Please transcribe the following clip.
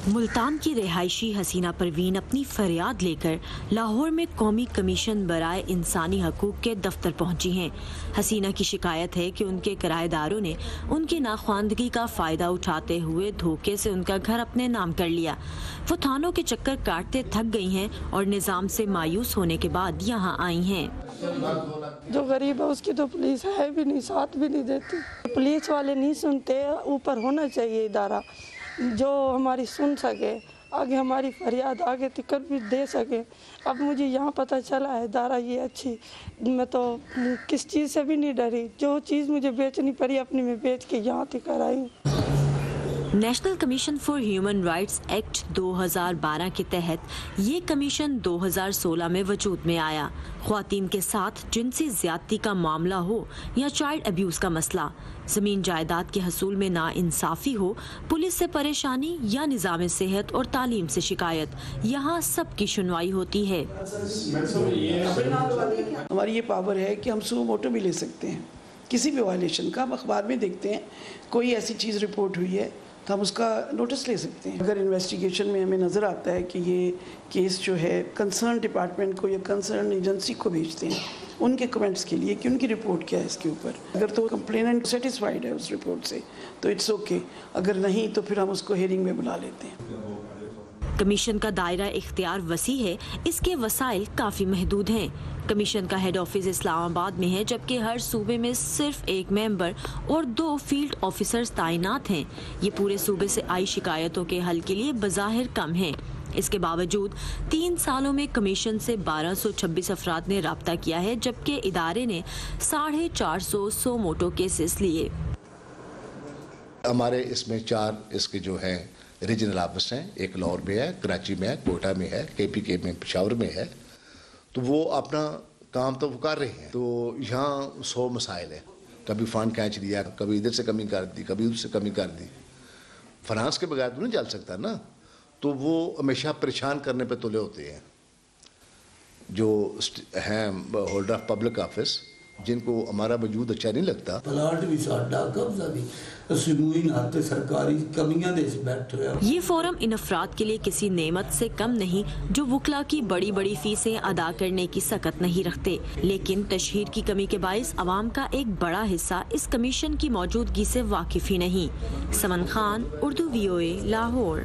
ملتان کی رہائشی حسینہ پروین اپنی فریاد لے کر لاہور میں قومی کمیشن برائے انسانی حقوق کے دفتر پہنچی ہیں۔ حسینہ کی شکایت ہے کہ ان کے کرایہ داروں نے ان کی ناخواندگی کا فائدہ اٹھاتے ہوئے دھوکے سے ان کا گھر اپنے نام کر لیا۔ وہ تھانوں کے چکر کاٹتے تھک گئی ہیں اور نظام سے مایوس ہونے کے بعد یہاں آئی ہیں۔ جو غریب ہے اس کی تو پولیس ہے بھی نہیں، ساتھ بھی نہیں دیتی، پولیس والے نہیں سنتے۔ اوپر ہونا چاہیے ادارہ جو ہماری سن سکے، آگے ہماری فریاد آگے تک بھی دے سکے۔ اب مجھے یہاں پتہ چلا ہے ادارہ یہ اچھی، میں تو کس چیز سے بھی نہیں ڈری، جو چیز مجھے بیچنی پڑی اپنی میں بیچ کے یہاں تک آئی ہوں۔ National commission for human rights act 2012 کے تحت یہ کمیشن 2016 میں وجود میں آیا۔ خواتین کے ساتھ جنسی زیادتی کا معاملہ ہو یا چائلڈ ابیوز کا مسئلہ، زمین جائیداد کے حصول میں ناانصافی ہو، پولیس سے پریشانی یا نظام صحت اور تعلیم سے شکایت، یہاں سب کی سنوائی ہوتی ہے۔ ہماری یہ پاور ہے کہ ہم سو موٹو بھی لے سکتے ہیں کسی بھی وائلیشن کا۔ ہم اخبار میں دیکھتے ہیں کوئی ایسی چیز رپورٹ ہوئی ہے تو ہم اس کا نوٹس لے سکتے ہیں۔ اگر انویسٹیگیشن میں ہمیں نظر آتا ہے کہ یہ کیس جو ہے کنسرن ڈپارٹمنٹ کو یا کنسرن ایجنسی کو بھیجتے ہیں ان کے کمنٹس کے لیے کہ ان کی رپورٹ کیا ہے اس کے اوپر۔ اگر تو کمپلیننٹ سیٹسفائیڈ ہے اس رپورٹ سے تو اٹس اوکے، اگر نہیں تو پھر ہم اس کو ہیئرنگ میں بلا لیتے ہیں۔ کمیشن کا دائرہ اختیار وسیع ہے، اس کے وسائل کافی محدود ہیں۔ کمیشن کا ہیڈ آفس اسلام آباد میں ہے، جبکہ ہر صوبے میں صرف ایک ممبر اور 2 فیلڈ آفیسرز تعینات ہیں۔ یہ پورے صوبے سے آئی شکایتوں کے حل کے لیے بظاہر کم ہیں۔ اس کے باوجود 3 سالوں میں کمیشن سے 1226 افراد نے رابطہ کیا ہے، جبکہ ادارے نے 450 موٹو کیسز لیے۔ ہمارے اس میں 4 اس کے جو ہیں ریجنل آفس ہیں، ایک لاہور میں ہے، کراچی میں ہے، کوئٹہ میں ہے، KPK میں پشاور میں ہے، تو وہ اپنا کام تو وہ کر رہے ہیں۔ تو یہاں 100 مسائل ہیں، کبھی فنڈ کھینچ لیا، کبھی ادھر سے کمی کر دی، کبھی ادھر سے کمی کر دی۔ فنانس کے بغیر تو نہیں چل سکتا نا، تو وہ ہمیشہ پریشان کرنے پہ تلے ہوتے ہیں جو ہیں ہولڈر آف پبلک آفس، جن کو ہمارا وجود اچھا نہیں لگتا۔ پلاٹ بھی ساڈا قبضہ بھی سموئی ناتے سرکاری کمیاں دے بیٹھ رہے۔ یہ فورم ان افراد کے لیے کسی نعمت سے کم نہیں جو وکلا کی بڑی بڑی فیسیں ادا کرنے کی سکت نہیں رکھتے، لیکن تشہیر کی کمی کے باعث عوام کا ایک بڑا حصہ اس کمیشن کی موجودگی سے واقف ہی نہیں۔ سمن خان، اردو VOA، لاہور۔